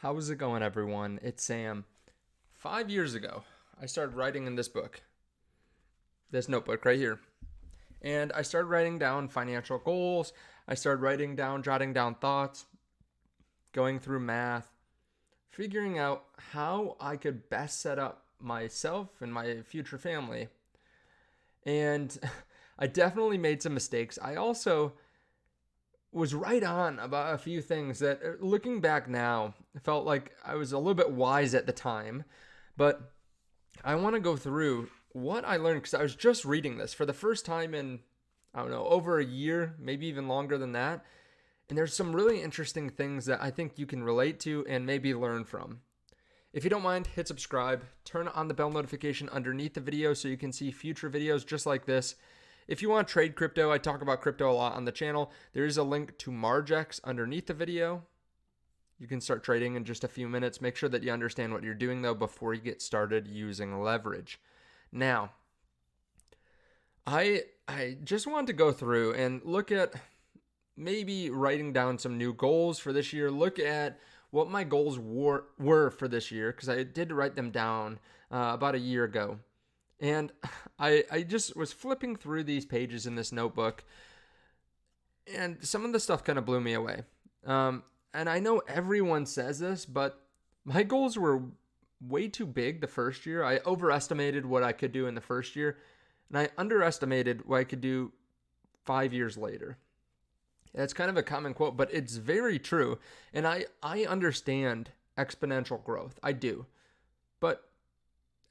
How's it going, everyone? It's Sam. 5 years ago, I started writing in this notebook right here. And I started writing down financial goals. I started jotting down thoughts, going through math, figuring out how I could best set up myself and my future family. And I definitely made some mistakes. I also was right on about a few things that, looking back now, felt like I was a little bit wise at the time. But I want to go through what I learned because I was just reading this for the first time in, I don't know, over a year, maybe even longer than that. And there's some really interesting things that I think you can relate to and maybe learn from. If you don't mind, hit subscribe, turn on the bell notification underneath the video so you can see future videos just like this. If you want to trade crypto, I talk about crypto a lot on the channel. There is a link to Margex underneath the video. You can start trading in just a few minutes. Make sure that you understand what you're doing, though, before you get started using leverage. Now, I just wanted to go through and look at maybe writing down some new goals for this year. Look at what my goals were for this year, because I did write them down about a year ago. And I just was flipping through these pages in this notebook, and some of the stuff kind of blew me away. And I know everyone says this, but my goals were way too big the first year. I overestimated what I could do in the first year, and I underestimated what I could do 5 years later. That's kind of a common quote, but it's very true. And I understand exponential growth. I do. But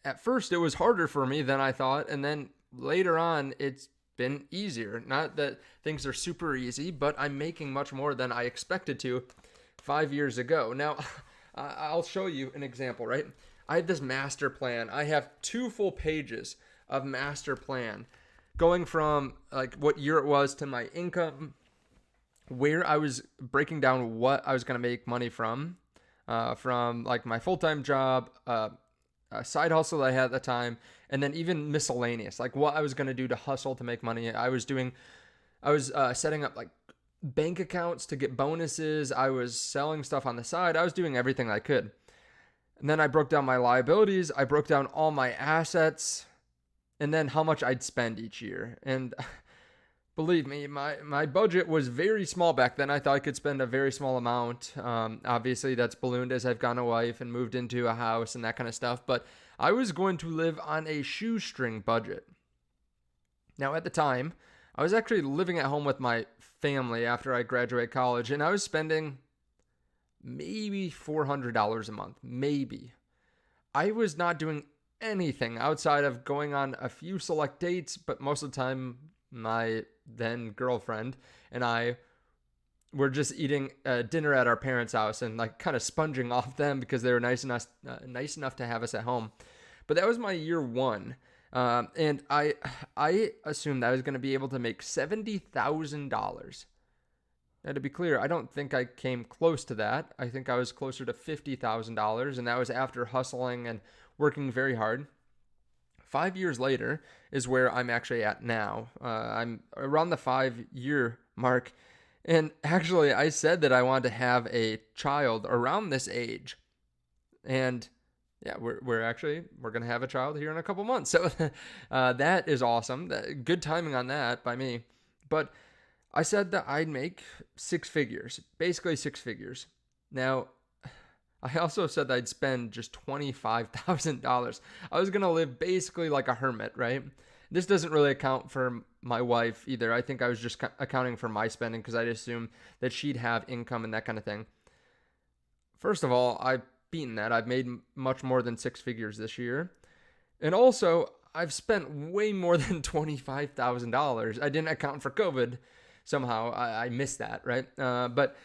at first, it was harder for me than I thought. And then later on, it's been easier. Not that things are super easy, but I'm making much more than I expected to 5 years ago. Now, I'll show you an example, right? I have this master plan. I have 2 full pages of master plan going from like what year it was to my income, where I was breaking down what I was going to make money from like my full-time job, a side hustle that I had at the time, and then even miscellaneous, like what I was going to do to hustle to make money. I was setting up like bank accounts to get bonuses. I was selling stuff on the side. I was doing everything I could. And then I broke down my liabilities. I broke down all my assets, and then how much I'd spend each year. And believe me, my budget was very small back then. I thought I could spend a very small amount. Obviously, that's ballooned as I've gotten a wife and moved into a house and that kind of stuff. But I was going to live on a shoestring budget. Now, at the time, I was actually living at home with my family after I graduated college, and I was spending maybe $400 a month, maybe. I was not doing anything outside of going on a few select dates, but most of the time, my then girlfriend and I were just eating dinner at our parents' house and like kind of sponging off them because they were nice enough to have us at home. But that was my year one. And I assumed I was going to be able to make $70,000. Now, to be clear, I don't think I came close to that. I think I was closer to $50,000, and that was after hustling and working very hard. 5 years later is where I'm actually at now. I'm around the 5-year mark. And actually, I said that I wanted to have a child around this age. And yeah, we're going to have a child here in a couple months. So that is awesome. Good timing on that by me. But I said that I'd make 6 figures, basically 6 figures. Now, I also said that I'd spend just $25,000. I was going to live basically like a hermit, right? This doesn't really account for my wife either. I think I was just accounting for my spending because I'd assume that she'd have income and that kind of thing. First of all, I've beaten that. I've made much more than 6 figures this year. And also, I've spent way more than $25,000. I didn't account for COVID. Somehow, I missed that, right? But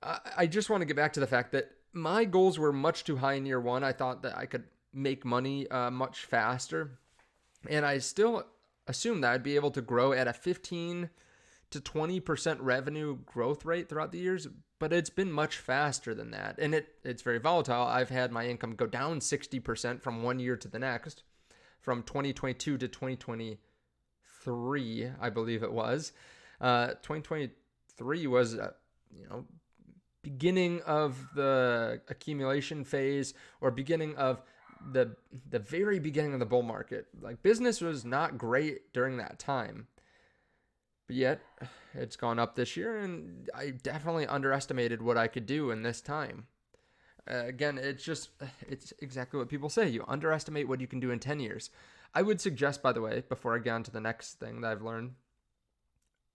I just want to get back to the fact that my goals were much too high in year one. I thought that I could make money much faster. And I still assumed that I'd be able to grow at a 15 to 20% revenue growth rate throughout the years. But it's been much faster than that. And it's very volatile. I've had my income go down 60% from one year to the next, from 2022 to 2023, I believe it was. 2023 was, beginning of the accumulation phase or beginning of the very beginning of the bull market. Like, business was not great during that time. But yet, it's gone up this year, and I definitely underestimated what I could do in this time. Again, it's exactly what people say. You underestimate what you can do in 10 years. I would suggest, by the way, before I get on to the next thing that I've learned,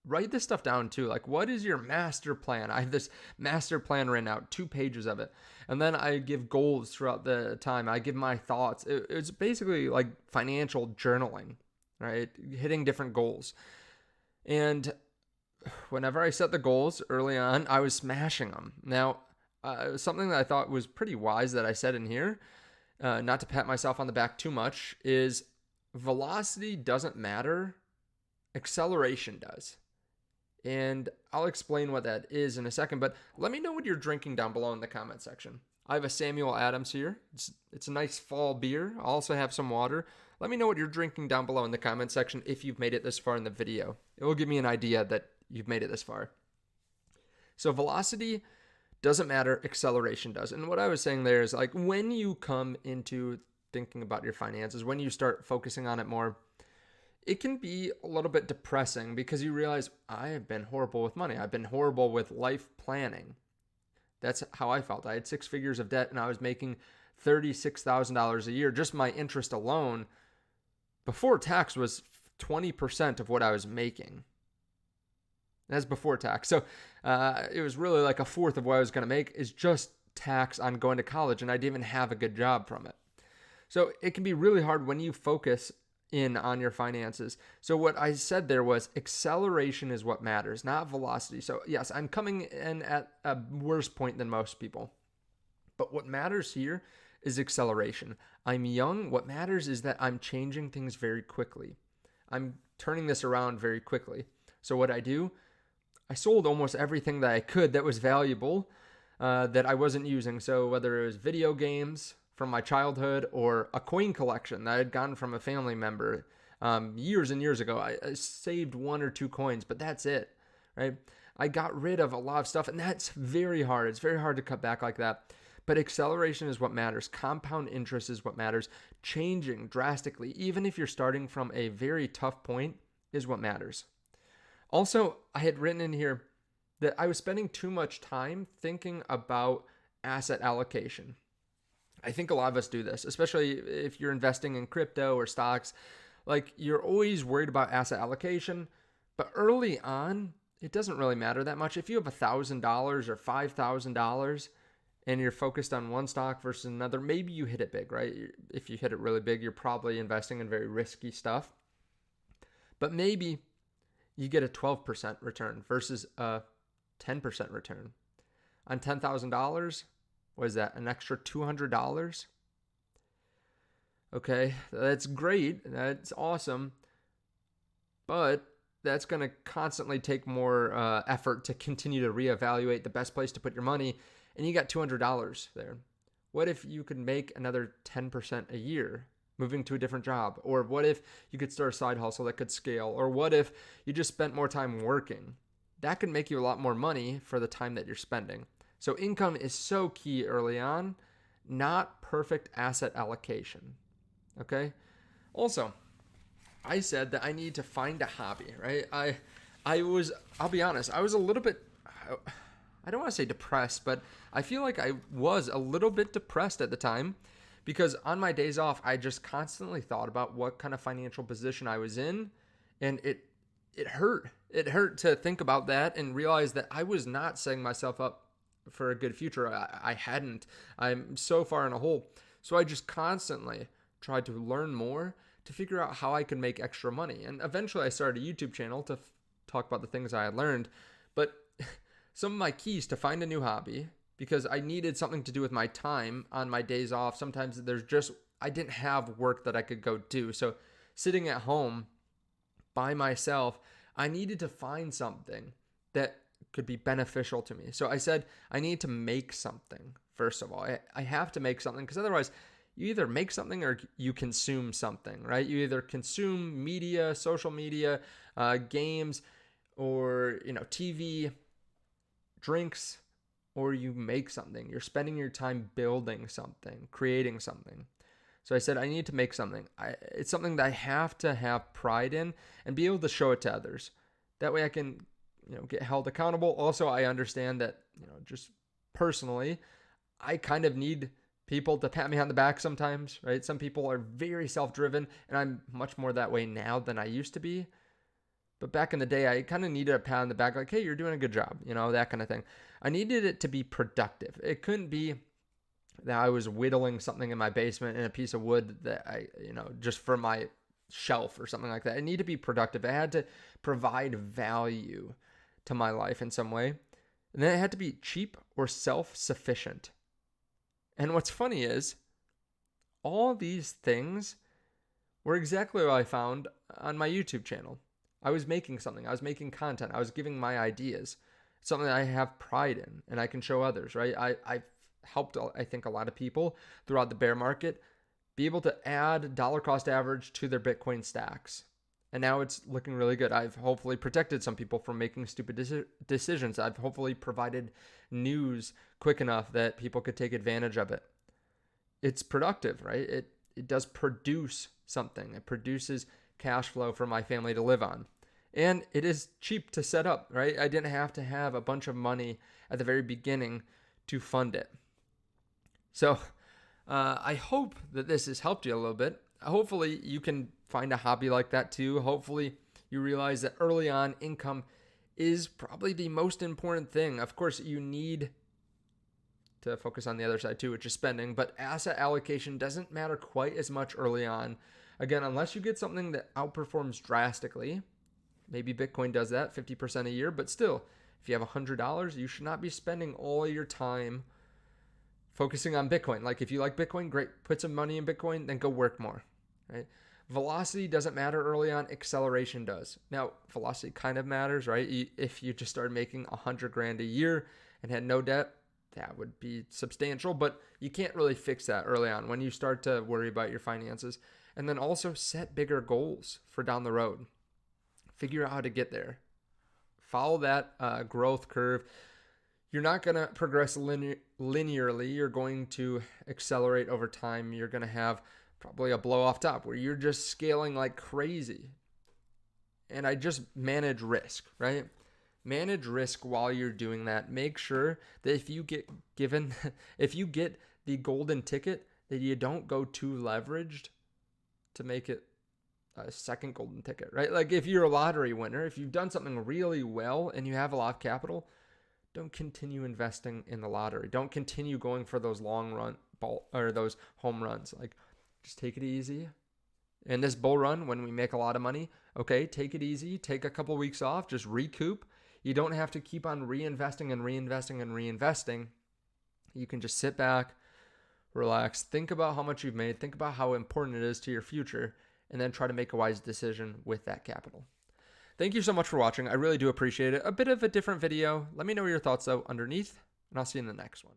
write this stuff down too. Like, what is your master plan? I have this master plan written out, 2 pages of it. And then I give goals throughout the time. I give my thoughts. It's basically like financial journaling, right? Hitting different goals. And whenever I set the goals early on, I was smashing them. Now, something that I thought was pretty wise that I said in here, not to pat myself on the back too much, is velocity doesn't matter. Acceleration does. And I'll explain what that is in a second, but let me know what you're drinking down below in the comment section. I have a Samuel Adams here. It's a nice fall beer. I also have some water. Let me know what you're drinking down below in the comment section if you've made it this far in the video. It will give me an idea that you've made it this far. So velocity doesn't matter, acceleration does. And what I was saying there is, like, when you come into thinking about your finances, when you start focusing on it more, it can be a little bit depressing because you realize, I have been horrible with money. I've been horrible with life planning. That's how I felt. I had 6 figures of debt and I was making $36,000 a year. Just my interest alone before tax was 20% of what I was making. That's before tax. So it was really like a fourth of what I was going to make is just tax on going to college, and I didn't even have a good job from it. So it can be really hard when you focus in on your finances. So what I said there was acceleration is what matters, not velocity. So yes, I'm coming in at a worse point than most people. But what matters here is acceleration. I'm young. What matters is that I'm changing things very quickly. I'm turning this around very quickly. So what I do, I sold almost everything that I could that was valuable that I wasn't using. So whether it was video games from my childhood or a coin collection that I had gotten from a family member years and years ago. I saved 1 or 2 coins, but that's it, right? I got rid of a lot of stuff, and that's very hard. It's very hard to cut back like that. But acceleration is what matters. Compound interest is what matters. Changing drastically, even if you're starting from a very tough point, is what matters. Also, I had written in here that I was spending too much time thinking about asset allocation. I think a lot of us do this, especially if you're investing in crypto or stocks. Like, you're always worried about asset allocation, but early on, it doesn't really matter that much. If you have $1,000 or $5,000 and you're focused on one stock versus another, maybe you hit it big, right? If you hit it really big, you're probably investing in very risky stuff. But maybe you get a 12% return versus a 10% return. On $10,000, what is that, an extra $200? Okay, that's great. That's awesome. But that's going to constantly take more effort to continue to reevaluate the best place to put your money. And you got $200 there. What if you could make another 10% a year moving to a different job? Or what if you could start a side hustle that could scale? Or what if you just spent more time working? That could make you a lot more money for the time that you're spending. So income is so key early on, not perfect asset allocation. Okay? Also, I said that I need to find a hobby, right? I'll be honest, I was a little bit, I don't want to say depressed, but I feel like I was a little bit depressed at the time because on my days off, I just constantly thought about what kind of financial position I was in, and it hurt. It hurt to think about that and realize that I was not setting myself up for a good future. I hadn't. I'm so far in a hole. So I just constantly tried to learn more to figure out how I could make extra money. And eventually I started a YouTube channel to talk about the things I had learned. But some of my keys to find a new hobby, because I needed something to do with my time on my days off. Sometimes I didn't have work that I could go do. So sitting at home by myself, I needed to find something that could be beneficial to me. So I said, I need to make something. First of all, I have to make something, because otherwise you either make something or you consume something, right? You either consume media, social media, games, or TV, drinks, or you make something. You're spending your time building something, creating something. So I said, I need to make something. It's something that I have to have pride in and be able to show it to others. That way I can, get held accountable. Also, I understand that, just personally, I kind of need people to pat me on the back sometimes, right? Some people are very self-driven, and I'm much more that way now than I used to be. But back in the day, I kind of needed a pat on the back, like, hey, you're doing a good job, that kind of thing. I needed it to be productive. It couldn't be that I was whittling something in my basement in a piece of wood that I, just for my shelf or something like that. It needed to be productive. It had to provide value to my life in some way. And then it had to be cheap or self-sufficient. And what's funny is all these things were exactly what I found on my YouTube channel. I was making something. I was making content. I was giving my ideas. Something that I have pride in and I can show others, right? I've helped, I think, a lot of people throughout the bear market be able to add dollar cost average to their Bitcoin stacks. And now it's looking really good. I've hopefully protected some people from making stupid decisions. I've hopefully provided news quick enough that people could take advantage of it. It's productive, right? It does produce something. It produces cash flow for my family to live on. And it is cheap to set up, right? I didn't have to have a bunch of money at the very beginning to fund it. So I hope that this has helped you a little bit. Hopefully you can find a hobby like that too. Hopefully you realize that early on income is probably the most important thing. Of course, you need to focus on the other side too, which is spending, but asset allocation doesn't matter quite as much early on. Again, unless you get something that outperforms drastically, maybe Bitcoin does that 50% a year, but still, if you have $100, you should not be spending all your time focusing on Bitcoin. Like if you like Bitcoin, great, put some money in Bitcoin, then go work more, right? Velocity doesn't matter early on, acceleration does. Now, velocity kind of matters, right? If you just started making $100,000 a year and had no debt, that would be substantial, but you can't really fix that early on when you start to worry about your finances. And then also set bigger goals for down the road. Figure out how to get there. Follow that growth curve. You're not going to progress linearly. You're going to accelerate over time. You're going to have probably a blow off top where you're just scaling like crazy. And I just manage risk, right? Manage risk while you're doing that. Make sure that if you get the golden ticket, that you don't go too leveraged to make it a second golden ticket, right? Like if you're a lottery winner, if you've done something really well and you have a lot of capital, don't continue investing in the lottery. Don't continue going for those long run ball or those home runs. Like just take it easy. In this bull run, when we make a lot of money, okay, take it easy. Take a couple weeks off, just recoup. You don't have to keep on reinvesting and reinvesting and reinvesting. You can just sit back, relax, think about how much you've made, think about how important it is to your future, and then try to make a wise decision with that capital. Thank you so much for watching. I really do appreciate it. A bit of a different video. Let me know your thoughts though underneath, and I'll see you in the next one.